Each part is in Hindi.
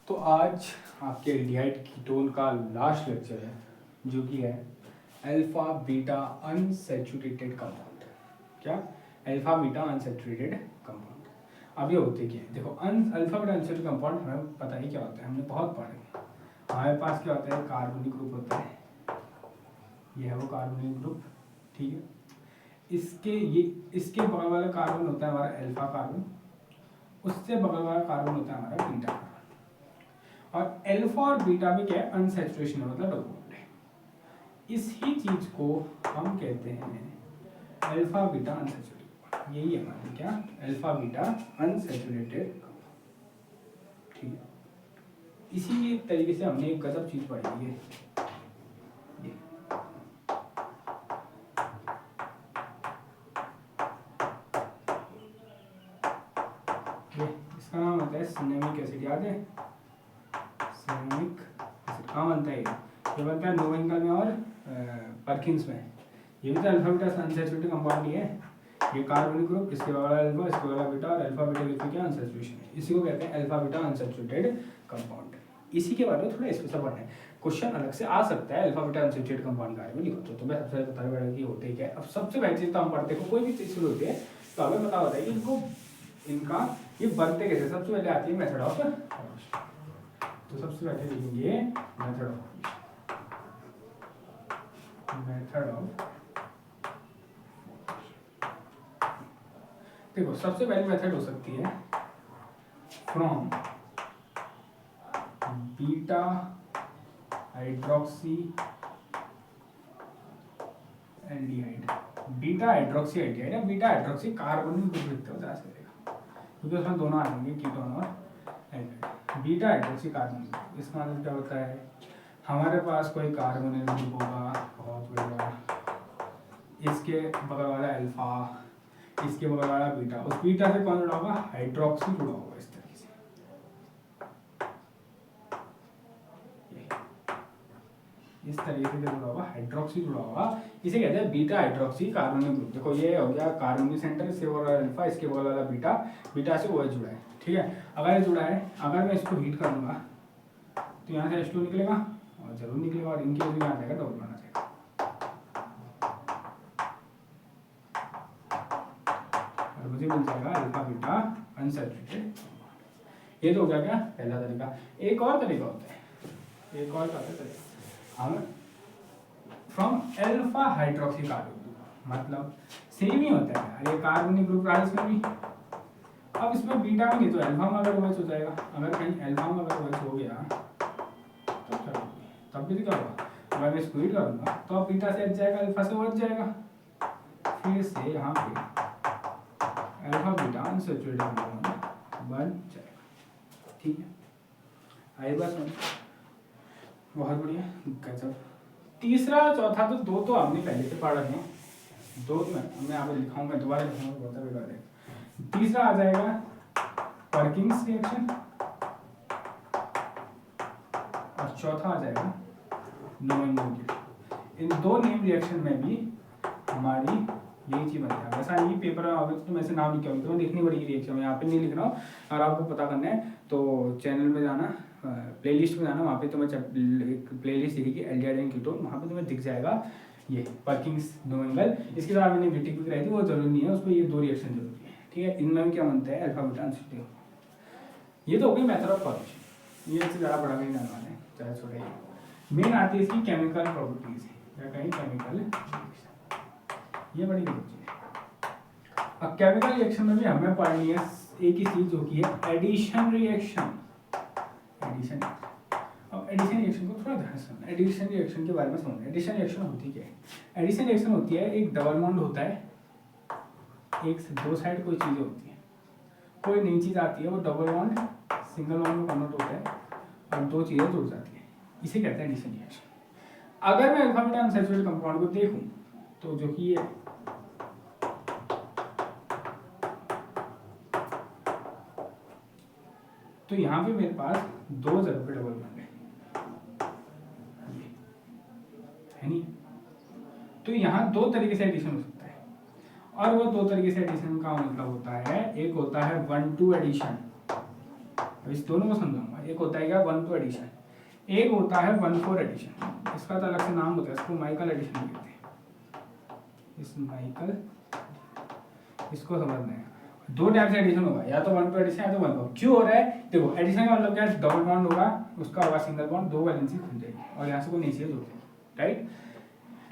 तो आज आपके एल्डिहाइड कीटोन का लास्ट लेक्चर है जो कि है अल्फा बीटा अनसैचुरेटेड कंपाउंड। क्या? Alpha beta unsaturated compound. अब ये होते क्या है, देखो अल्फा बीटा अनसैचुरेटेड कंपाउंड हमें पता ही क्या होता है, हमने बहुत पढ़े। हमारे पास क्या होता है, कार्बोनिक ग्रुप होता है, ये है वो कार्बोनिक ग्रुप, ठीक है। इसके बगल वाला कार्बन होता है हमारा अल्फा कार्बन, उससे बगल वाला कार्बन होता है हमारा बीटा कार्बन। और अल्फा और बीटा में क्या है, अनसैचुरेशन है, मतलब डबल बॉन्ड है। इसी चीज को हम कहते हैं अल्फा बीटा अनसैचुरेटेड। यही है हमारे क्या, अल्फा बीटा अनसैचुरेटेड, ठीक है। इसी तरीके से हमने एक गजब चीज पढ़ी है, इसका नाम होता है सिनेमिक एसिड। याद है सिनेमिक एसिड कहाँ बनता है? ये बनता है नोवेंकल में और पर्किंस में। ये भी तो अल्फा बीटा अनसैचुरेटेड कंपाउंड ही है। ये कार्बोनिक ग्रुप, इसके वाला अल्फा, इसके वाला बीटा, और अल्फा बीटा के क्या अनसैचुरेशन है, इसी को कहते हैं अल्फा बीटा अनसैचुरेटेड कंपाउंड। इसी के बारे में थोड़ा स्पेशल पढ़ना है, क्वेश्चन अलग से आ सकता है अल्फा बीटा अनसैचुरेटेड कंपाउंड के बारे में लिखो तो मैं सबसे बता रहा कि होते क्या है। अब सबसे पहली चीज तो हम पढ़ते हैं, कोई भी चीज शुरू होती है तो हमें पता होता है कि इनका ये बनते कैसे। सबसे पहले आती है मेथड ऑफ, तो सबसे पहले लिखेंगे मेथड ऑफ देखो सबसे पहली मेथड हो सकती है from beta hydroxy aldehyde. Beta hydroxy aldehyde या बीटा हाइड्रोक्सी कार्बोनिक ग्रुप लिखते हो जा सकेगा, क्योंकि उसमें दोनों आ जाएंगे कीटोन और aldehyde. Beta hydroxy carbonic group, इसका मतलब क्या होता है, हमारे पास कोई कार्बोनिल ग्रुप होगा बहुत बड़ा, इसके बगल वाला अल्फा, इसके बगल वाला बीटा, उस बीटा से कौन जुड़ा होगा, हाइड्रोक्सी जुड़ा होगा। इस तरीके से जुड़ा होगा, हाइड्रोक्सी जुड़ा होगा, इसे कहते हैं बीटा हाइड्रोक्सी कार्बोनिक ग्रुप। देखो ये हो गया कार्बोनिक सेंटर, इसके बगल वाला अल्फा, इसके बगल वाला बीटा, बीटा से OH जुड़ा है, ठीक है। अगर ये जुड़ा है, अगर मैं इसको हीट करूंगा तो यहाँ से H2 निकलेगा और जरूर निकलेगा, और इनके वजह आ जाएगा डबल बॉन्ड आ जाएगा, और मुझे मिल जाएगा अल्फा बीटा अनसैचुरेटेड। ये तो हो गया क्या पहला तरीका। एक और तरीका होता है, एक और तरीका हम फ्रॉम अल्फा हाइड्रोक्सी कार्बोनिल, मतलब सेम ही होता है यार, ये कार्बोनिक ग्रुप रहा इसमें भी। अब इसमें बीटा में नहीं तो अल्फा में अगर OH हो जाएगा, अगर कहीं अल्फा में अगर OH हो गया तो क्या होगा, तब भी क्या होगा, अगर मैं इसको हीट करूंगा तो अब बीटा से H जाएगा, अल्फा से OH जाएगा, फिर से यहाँ पे अल्फा बीटा अनसैचुरेटेड कंपाउंड बन जाएगा, ठीक है। आई बस बहुत बढ़िया गजब। तीसरा चौथा तो दो तो हमने पहले से पढ़ रहे हैं, दो मैं यहाँ पे लिखाऊंगा, दोबारा लिखाऊंगा, बहुत बेकार है। तीसरा आ जाएगा पर्किंस रिएक्शन, और चौथा आ जाएगा नोवेंकल। इन दो नेम रिएक्शन में भी हमारी यही चीज बनती है। वैसा नहीं पेपर में तो मैं से नाम लिखा हूँ, लिखनी पड़ेगी रिएक्शन, मैं यहाँ पे नहीं लिख रहा हूँ। अगर आपको पता करना है तो चैनल में जाना, प्लेलिस्ट में जाना, वहाँ पे तुम्हें एक प्लेलिस्ट दिखेगी एल्डिहाइड एंड कीटोन, वहाँ पे तुम्हें दिख जाएगा ये पर्किंस नोवेंकल। इसके साथ मैंने बीटिक भी कराई थी, वो जरूरी नहीं है, उसमें ये दो रिएक्शन जरूरी है, ठीक है। इनमें क्या बनता है अल्फा बीटा अनसैचुरेटेड। ये तो हो गई मेथड ऑफ फॉर्मेशन, ये इससे ज़्यादा बड़ा नहीं जाने वाला है, चाहे छोटा ही। मेन आती है इसकी केमिकल प्रॉपर्टीज या कहीं केमिकल, ये बड़ी चीज़ है। अब केमिकल रिएक्शन में भी हमें पढ़नी है एक ही चीज जो कि है एडिशन रिएक्शन। एडिशन, अब एडिशन रिएक्शन को थोड़ा ध्यान से समझना, एडिशन रिएक्शन के बारे में समझना। एडिशन रिएक्शन होती क्या है, एडिशन रिएक्शन होती है एक डबल बॉन्ड होता है, एक से दो साइड कोई चीज़ होती है, कोई नई चीज़ आती है, वो डबल बॉन्ड सिंगल बॉन्ड में कन्वर्ट होता है और दो चीज़ें जुड़ जाती है, इसे कहते हैं एडिशन रिएक्शन। अगर मैं अल्फा बीटा अनसैचुरेटेड कंपाउंड को देखूं तो जो कि ये तो यहाँ पे मेरे पास दो जगह पे डबल बॉन्ड है नहीं, तो यहाँ दो तरीके से एडिशन हो सकता है, और वो दो तरीके से एडिशन का मतलब होता है, एक होता है 1-2 एडिशन। अब इस दोनों को समझाऊंगा। एक होता है क्या 1-2 एडिशन, एक होता है 1-4 एडिशन। इसका तो अलग से नाम होता है, इसको माइकल एडिशन कहते हैं। इस माइकल, इसको समझना है। दो टाइप से एडिशन होगा, या तो 1-2 एडिशन या तो 1-4। क्यों हो रहा है देखो, एडिशन का मतलब क्या है, डबल बॉन्ड होगा, उसका होगा सिंगल बॉन्ड, दो वैलेंसी खुल जाएगी और यहाँ से कोई नहीं चाहिए जुड़ जाएगी, right.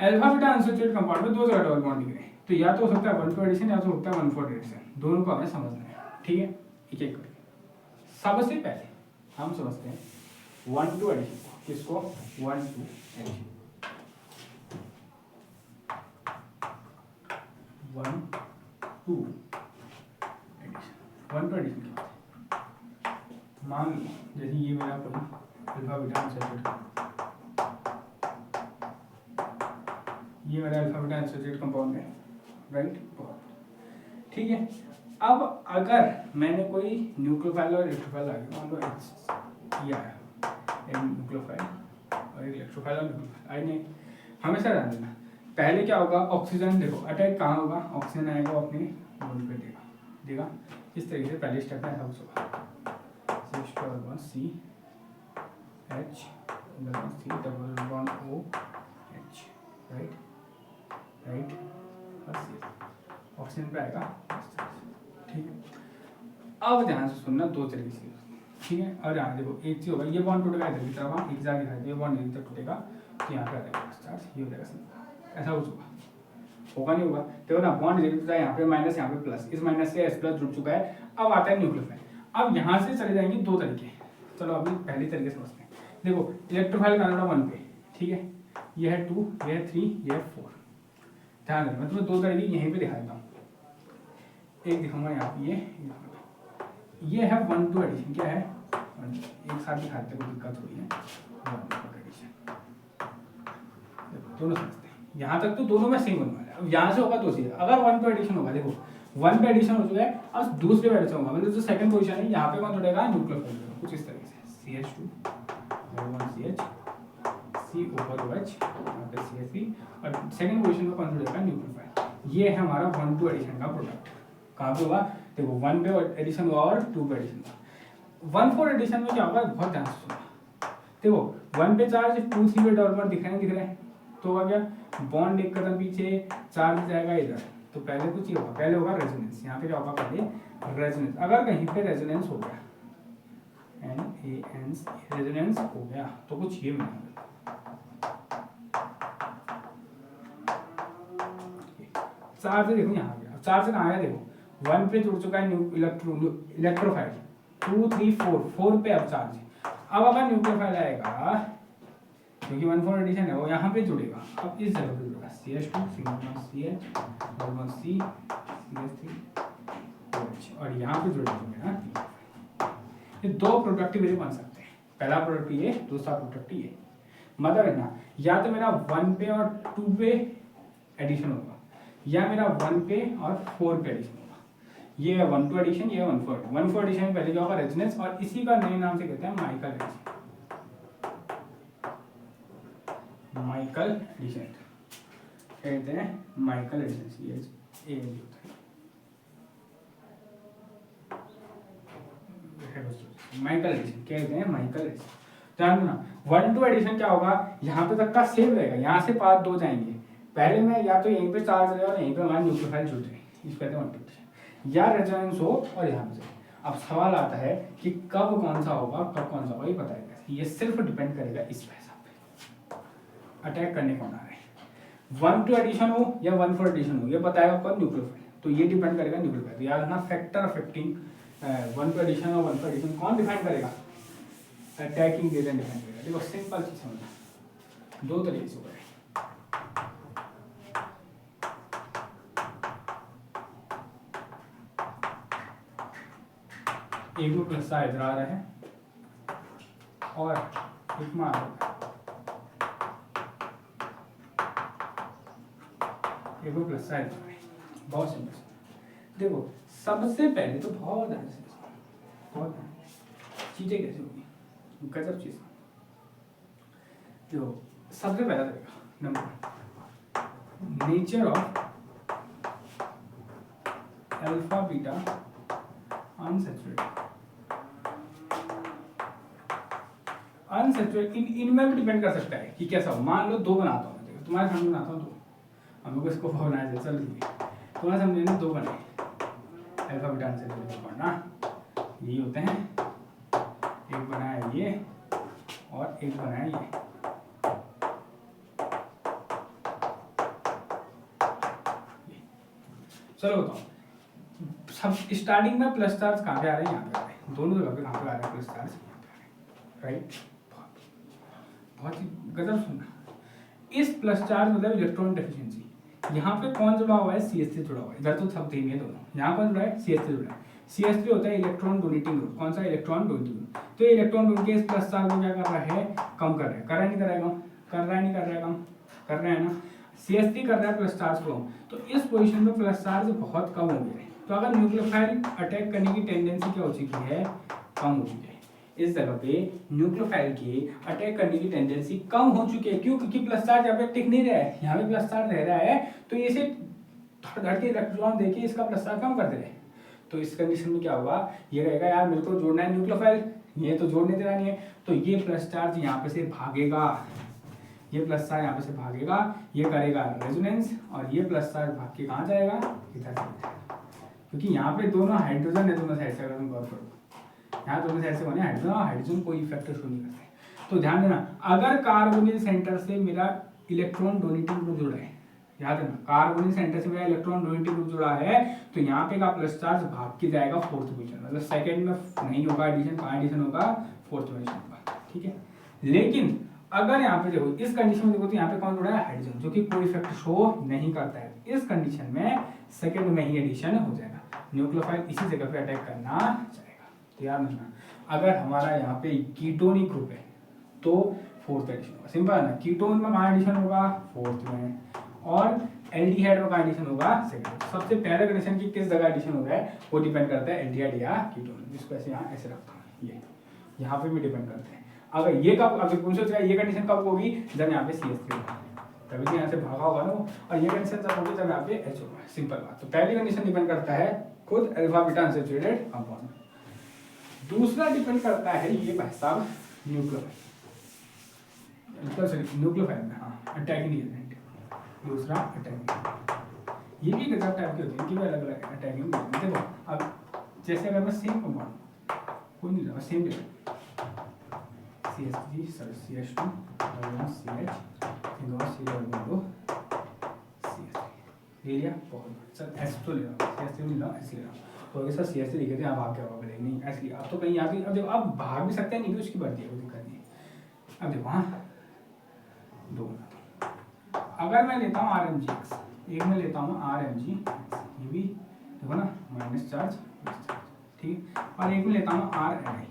Alpha beta unsaturated compound में दो जगह डबल बॉन्ड दिख रहे हैं, तो या तो हो सकता है 1-2 एडिशन या तो हो सकता है 1-4 एडिशन, दोनों को हमें समझना है, ठीक है। एक एक करके सबसे पहले हम समझते हैं 1-2 एडिशन, किसको 1-2 एडिशन, 1-2 एडिशन क्या होता है। मान लो जैसे ये मेरा कोई अल्फा बीटा अनसैचुरेटेड, ये मेरा अल्फा बीटा अनसैचुरेटेड कंपाउंड है, राइट, ठीक है। अब अगर मैंने कोई न्यूक्लियोफाइल और इलेक्ट्रोफाइल आ गया, मान लो ये आया, एक न्यूक्लियोफाइल और एक इलेक्ट्रोफाइल और न्यूक्लियोफाइल आई नहीं, हमेशा ध्यान देना पहले क्या होगा, ऑक्सीजन देखो अटैक कहाँ होगा, ऑक्सीजन आएगा अपने बॉन्ड पे देगा इस तरीके से, पहले स्टेप में ऐसा कुछ होगा, C H C double bond O H, right और C ऑक्सीजन पे आएगा, ठीक है। अब ध्यान से सुनना, दो तरीके से, ठीक है। और यहाँ देखो एक चीज होगा, ये बॉन्ड टूटेगा इधर की तरफ, एक जगह दिखाई दे, ये बॉन्ड इधर टूटेगा तो यहाँ पे आ जाएगा चार्ज, ये हो जाएगा, ऐसा कुछ होगा नहीं होगा, देखो ना बॉन्ड इधर टूटा, यहाँ पे माइनस यहाँ पे प्लस, इस माइनस से एस प्लस जुड़ चुका है। अब आता है न्यूक्लियोफाइल, अब यहाँ से चले जाएंगे दो तरीके, चलो अभी पहले तरीके समझते हैं। देखो इलेक्ट्रोफाइल का नंबर 1 पे, ठीक है, ये है 2, ये है 3, ये है 4, ध्यान देना मैं तुम्हें दो तरीके यहीं पे दिखा देता हूँ, एक दिखाऊंगा यहाँ पे, ये है 1-2 एडिशन, क्या है एक साथ दिखाते कोई दिक्कत हुई है, 1-2 एडिशन, दोनों समझते हैं, यहाँ तक तो दोनों में सेम बनवा है। अब यहाँ से होगा दो चीज, अगर 1-2 एडिशन होगा, देखो 1 पे एडिशन हो चुका है, अब दूसरे पे एडिशन होगा, मतलब जो सेकंड पोजीशन है यहाँ पे कौन जुड़ेगा, न्यूक्लियोफाइल, कुछ इस तरीके से CH2 1CH C ऊपर OH, यहाँ पे CH3, और सेकंड पोजीशन में कौन जुड़ेगा, न्यूक्लियोफाइल। ये है हमारा 1-2 एडिशन का प्रोडक्ट। कहाँ पे होगा, देखो 1 पे एडिशन हुआ और 2 पे एडिशन हुआ। 1-4 एडिशन में क्या होगा, बहुत ध्यान से सुनो, देखो 1 पे चार्ज, 2-3 पे डबल दिख रहे हैं, तो होगा क्या, बॉन्ड एक कदम पीछे, चार्ज जाएगा इधर, तो पहले कुछ ये होगा, पहले होगा रेजोनेंस, यहाँ पे क्या होगा पहले रेजोनेंस, अगर कहीं पे रेजोनेंस हो गया, NaN रेजोनेंस हो गया तो कुछ ये मिलेगा, चार्ज देखो यहाँ गया, चार्ज कहाँ आया, देखो 1 पे जुड़ चुका है इलेक्ट्रोफाइल, 2, 3, 4 पे अब चार्ज है। अब अगर न्यूक्लियोफाइल आएगा, क्योंकि 1-4 एडिशन है, वो यहाँ पे जुड़ेगा, अब इस जगह पे जुड़ेगा, CH2 single CH double C CH3 OH, और यहाँ पे जुड़ेगा, ये दो प्रोडक्ट मेरे बन सकते हैं, पहला प्रोडक्ट ये, दूसरा प्रोडक्ट ये, मतलब है ना, या तो मेरा 1 पे और 2 पे एडिशन होगा, या मेरा 1 पे और 4 पे एडिशन होगा। ये है 1-2 एडिशन, ये 1-4 एडिशन में पहले क्या होगा, रेजोनेंस, और इसी का नए नाम से कहते हैं माइकल एडिशन, माइकल एडिशन कहते हैं, माइकल एडिशन, ये होता है माइकल एडिशन, कहते हैं माइकल एडिशन। ध्यान देना 1-2 एडिशन क्या होगा, यहाँ पे तक का सेम रहेगा, यहाँ से पाथ दो जाएंगे, पहले में या तो यहीं पे चार्ज रहे और यहीं पे हमारे न्यूक्लियोफाइल जुड़ जाए, इसको कहते हैं 1-2 एडिशन, या रेजोनेंस हो और यहाँ पे। अब सवाल आता है कि कब कौन सा होगा, कब कौन सा होगा, ये पता है, ये सिर्फ डिपेंड करेगा इस हिसाब पे अटैक करने कौन आ रहा है, 1-2 एडिशन हो या 1-4 एडिशन हो, ये बताएगा कौन, न्यूक्लियोफाइल, तो ये डिपेंड करेगा न्यूक्लियोफाइल। याद रखना फैक्टर अफेक्टिंग 1-2 एडिशन और 1-4 एडिशन कौन डिफाइन करेगा, अटैकिंग एजेंट डिफाइन करेगा। देखो सिंपल चीज समझना, दो तरीके से होगा, एक में प्लस इधर आ रहा है और एक में आ रहा है, एक में प्लस इधर, बहुत सिंपल। देखो सबसे पहले तो बहुत चीजें कैसे होगी, गजब चीज। देखो सबसे पहला तरीका, number nature of alpha beta unsaturated unsaturated इनमें भी डिपेंड कर सकता है कि कैसा हो। मान लो 2 बनाता हूँ, देखो तुम्हारे सामने बनाता हूँ 2, हम लोग इसको बनाया जाए, चल ठीक है, तुम्हारे सामने 2 बनाए अल्फा बीटा अनसैचुरेटेड बॉन्ड ना, यही होते हैं, एक बनाया ये और एक बनाया ये। चलो बताओ, सब स्टार्टिंग में प्लस चार्ज कहाँ पे आ रहे हैं, यहाँ पे आ रहे हैं, दोनों जगह पे कहाँ पे आ रहा है प्लस चार्ज, यहाँ पे आ रहे हैं, राइट। बहुत ही गजब सुनना, इस प्लस चार्ज मतलब इलेक्ट्रॉन डेफिशिएंसी, यहाँ पे कौन जुड़ा हुआ है, CH3 जुड़ा हुआ है, इधर तो सब सेम है दोनों, यहाँ कौन जुड़ा है, CH3 जुड़ा है। CH3 होता है इलेक्ट्रॉन डोनेटिंग ग्रुप, कौन सा, इलेक्ट्रॉन डोनेटिंग ग्रुप। तो इलेक्ट्रॉन डोनेट के इस प्लस चार्ज को क्या कर रहा है, कम कर रहा है, कर रहा है नहीं कर रहा है कम, कर रहा है नहीं कर रहा है कम, कर रहा है ना, CH3 कर रहा है प्लस चार्ज को, तो इस पोजीशन में प्लस चार्ज बहुत कम हो गया है। तो अगर न्यूक्लियोफाइल अटैक करने की टेंडेंसी क्या हो चुकी है, कम हो चुकी है, इस जगह पे न्यूक्लियोफाइल की अटैक करने की टेंडेंसी कम हो चुकी है। क्यों, क्योंकि प्लस चार्ज यहाँ पे टिक नहीं रहा है, यहाँ पे प्लस चार्ज रह रहा है, तो ये से धड़ के इलेक्ट्रॉन देके इसका प्लस चार्ज कम कर दे रहे हैं। तो इस कंडीशन में क्या होगा, ये रहेगा यार मेरे को जोड़ना है न्यूक्लियोफाइल, ये तो जोड़ने देना नहीं है, तो ये प्लस चार्ज यहाँ पे से भागेगा, ये प्लस चार्ज यहाँ पे से भागेगा, ये करेगा रेजोनेंस, और ये प्लस चार्ज भाग के कहाँ जाएगा, इधर जाएगा, क्योंकि यहाँ पे दोनों हाइड्रोजन है, दोनों साइड से अगर तुम गौर करो, यहाँ दोनों साइड से बने हाइड्रोजन, और हाइड्रोजन कोई इफेक्ट शो नहीं करते। तो ध्यान देना, अगर कार्बोनिल सेंटर से मेरा इलेक्ट्रॉन डोनेटिंग ग्रुप जुड़ा है, याद है ना, कार्बोनिल सेंटर से मेरा इलेक्ट्रॉन डोनेटिंग ग्रुप जुड़ा है, तो यहाँ पे का प्लस चार्ज भाग के जाएगा 4th पोजीशन, मतलब सेकंड में नहीं होगा एडिशन, कहाँ एडिशन होगा, 4th पोजीशन होगा, ठीक है। लेकिन अगर यहाँ पे देखो, इस कंडीशन में देखो, तो यहाँ पे कौन जुड़ा है, हाइड्रोजन, जो कि कोई इफेक्ट शो नहीं करता है, इस कंडीशन में सेकंड में ही एडिशन हो जाएगा, न्यूक्लियोफाइल इसी जगह पे अटैक करना चाहेगा। तो याद रखना, अगर हमारा यहाँ पे कीटोनिक ग्रुप है तो 4th एडिशन होगा, सिंपल है ना, कीटोन में कहाँ एडिशन होगा, 4th में, और एल्डिहाइड में कहाँ एडिशन होगा, 2nd। सबसे पहले कंडीशन की किस जगह एडिशन होगा है वो डिपेंड करता है एल्डिहाइड या कीटोन, जिसको ऐसे यहाँ ऐसे रखता हूँ, ये यहाँ पे भी डिपेंड करते हैं। अगर ये कब, अगर कौन सा ये कंडीशन कब होगी, जब यहाँ पे CH3 होगा, तभी तो यहाँ से भागा होगा ना, और ये कंडीशन जब होगी जब यहाँ पे H होगा, सिंपल बात। तो पहली कंडीशन डिपेंड करता है खुद अल्फा बीटा अनसैचुरेटेड कंपाउंड, दूसरा डिपेंड करता है ये भाई साहब न्यूक्लियोफाइल में, हाँ अटैकिंग एजेंट, दूसरा अटैकिंग, ये भी गजब टाइप के होते हैं, इनकी भी अलग अलग अटैकिंग। देखो अब जैसे अगर मैं सेम कंपाउंड कोई नहीं लगा, सेम CH3 CH2 CH ले लिया, बहुत सर S तो ले रहा हूँ, CH3 नहीं रहा, S ले रहा हूँ, तो सर CH3 लिखे थे, यहाँ भाग क्या होगा, नहीं S लिया, अब तो कहीं यहाँ पे, अब देखो अब भाग भी सकते हैं, नहीं भी उसकी बढ़ती है, कोई दिक्कत नहीं है। अब देखो हाँ 2 अगर मैं लेता हूँ RMGX, एक में लेता हूँ RMGX, ये भी देखो ना माइनस चार्ज, ठीक है, और एक में लेता हूँ RNI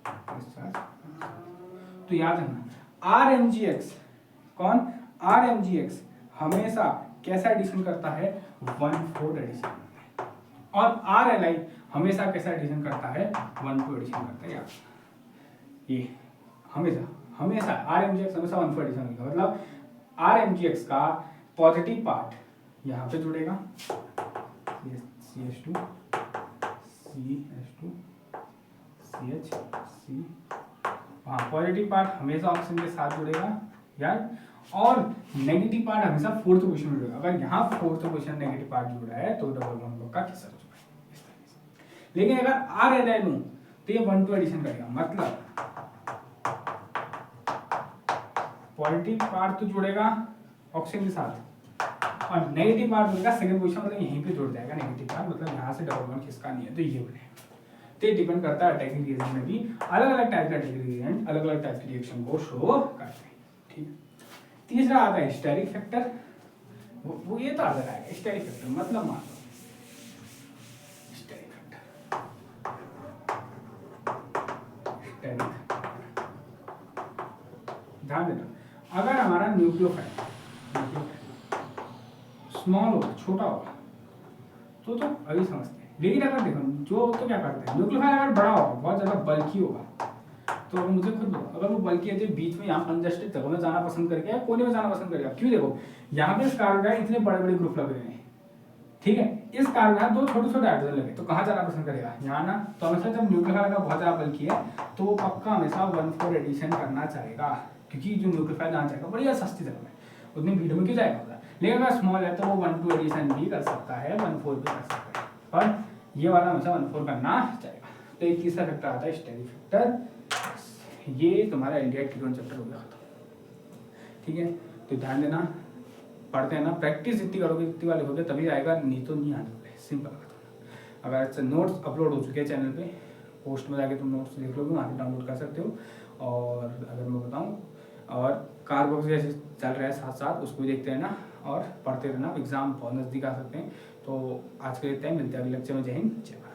प्लस चार्ज। तो याद रखना RMGX कौन, RMGX हमेशा कैसा एडिशन करता है, 1/4 एडिशन करता है, और RNI हमेशा कैसा एडिशन करता है, 1/2 एडिशन करता है। यार ये हमेशा हमेशा RMGX हमेशा 1/4 एडिशन करेगा, मतलब RMGX का पॉजिटिव पार्ट यहाँ पे जुड़ेगा, CH2 CH2 CH हाँ, पॉजिटिव पार्ट हमेशा ऑक्सीजन के साथ जुड़ेगा यार, और नेगेटिव पार्ट हमेशा 4th पोजीशन में जुड़ेगा। अगर यहाँ 4th पोजीशन नेगेटिव पार्ट जुड़ा है तो डबल बॉन्ड लोग का केसर हो चुका है इस तरह से। लेकिन अगर RNI लूं तो ये 1/2 एडिशन करेगा, मतलब पॉजिटिव पार्ट तो जुड़ेगा ऑक्सीजन के साथ, और नेगेटिव पार्ट जुड़ेगा 2nd पोजीशन, मतलब यहीं पे जुड़ जाएगा नेगेटिव पार्ट, मतलब यहाँ से डबल बॉन्ड किसका नहीं है, तो ये बनेगा। तो ये डिपेंड करता है अटैकिंग रिएजेंट में भी अलग अलग टाइप के अटैकिंग रिएजेंट अलग अलग टाइप के रिएक्शन को शो करते हैं, ठीक है। तीसरा आता है स्टेरिक फैक्टर, वो ये तो आता है स्टेरिक फैक्टर, मतलब मान लो स्टेरिक फैक्टर, ध्यान देना, अगर हमारा न्यूक्लियोफाइल स्मॉल होगा, छोटा होगा, तो अभी समझते हैं। लेकिन अगर देखो जो तो क्या करते हैं, न्यूक्लियोफाइल अगर बड़ा होगा, बहुत ज्यादा बल्की होगा, तो अगर मुझे खुद अगर वो बल्की है, बीच में यहाँ कंजस्टेड जगह में जाना पसंद करेगा, कोने में जाना पसंद करेगा। क्यों, देखो यहाँ पे इस कार्बन इतने बड़े बड़े ग्रुप लग रहे हैं, ठीक है, इस कार में दो छोटे छोटे हाइड्रोजन लगे तो कहाँ जाना पसंद करेगा, यहाँ ना। तो हमेशा जब न्यूक्लियोफाइल का बहुत ज़्यादा बल्कि है तो वो पक्का हमेशा 1,4 एडिशन करना चाहेगा, क्योंकि जो न्यूक्लियोफाइल जहाँ जाएगा बढ़िया सस्ती जगह में, उतनी भीड़ में क्यों जाएगा होगा। लेकिन अगर स्मॉल है तो वो 1,2 एडिशन भी कर सकता है, 1,4 भी कर सकता है, पर ये वाला हमेशा 1,4 करना चाहेगा। तो एक तीसरा फैक्टर आता है स्टेरिक फैक्टर। ये तुम्हारा एल्डिहाइड कीटोन चैप्टर हो गया खत्म, ठीक है। तो ध्यान देना, पढ़ते हैं ना, प्रैक्टिस जितनी करोगे जितनी वाले हो गए तभी आएगा, नहीं तो नहीं आने वाले, सिंपल बात। अगर नोट्स अपलोड हो चुके हैं चैनल पे, पोस्ट में जाके तुम नोट्स देख लोगे, वहाँ से डाउनलोड कर सकते हो। और अगर मैं बताऊँ, और कार्बोक्स जैसे चल रहा है साथ साथ उसको भी देखते रहना और पढ़ते रहना, एग्जाम बहुत नज़दीक आ सकते हैं। तो आज के लिए इतना ही, मिलते हैं अगले लेक्चर में। जय हिंद, जय भारत।